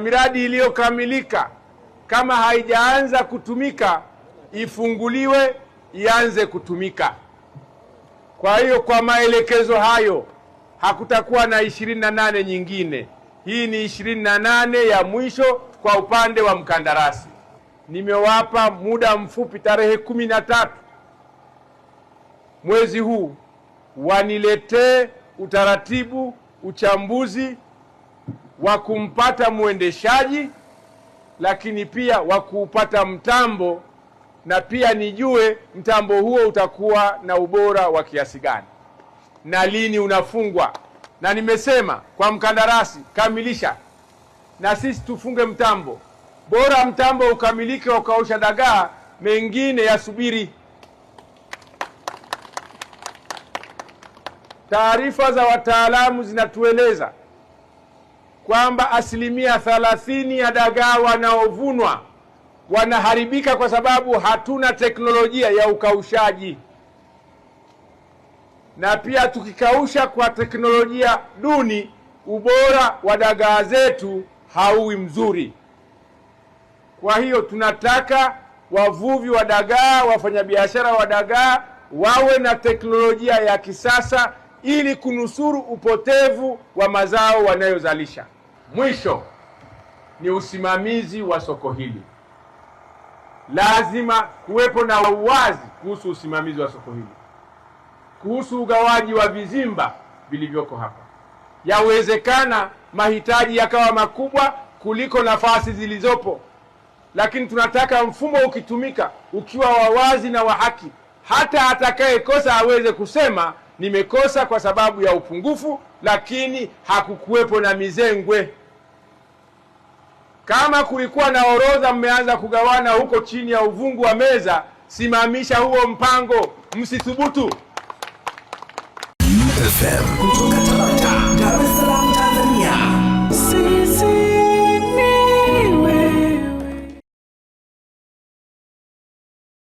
Miradi iliyokamilika kama haijaanza kutumika ifunguliwe ianze kutumika. Kwa hiyo kwa maelekezo hayo hakutakuwa na 28 nyingine. Hii ni 28 ya mwisho kwa upande wa mkandarasi. Nimewapa muda mfupi, tarehe 13 mwezi huu, waniletee utaratibu, uchambuzi wa kumpata mwendeshaji, lakini pia wa kuupata mtambo, na pia nijue mtambo huo utakuwa na ubora wa kiasi gani na lini unafungwa. Na nimesema kwa mkandarasi, kamilisha na sisi tufunge mtambo. Bora mtambo ukamilike ukaosha dagaa, mengine yasubiri. Taarifa za wataalamu zinatueleza kwamba 30% ya dagaa wanaovunwa wanaharibika kwa sababu hatuna teknolojia ya ukaushaji, na pia tukikausha kwa teknolojia duni, ubora wa dagaa zetu hauwi mzuri. Kwa hiyo tunataka wavuvi wa dagaa, wafanyabiashara wa dagaa wawe na teknolojia ya kisasa ili kunusuru upotevu wa mazao wanayozalisha. Mwisho ni usimamizi wa soko hili. Lazima kuwepo na uwazi kuhusu usimamizi wa soko hili, kuhusu ugawaji wa vizimba vilivyoko hapa. Yawezekana mahitaji yakawa makubwa kuliko nafasi zilizopo, lakini tunataka mfumo ukitumika ukiwa wa wazi na wa haki, hata atakayekosa aweze kusema nimekosa kwa sababu ya upungufu, lakini hakukuwepo na mizengwe. Kama kulikuwa na orodha mmeanza kugawana huko chini ya uvungu wa meza, simamisha huo mpango, msithubutu. FM.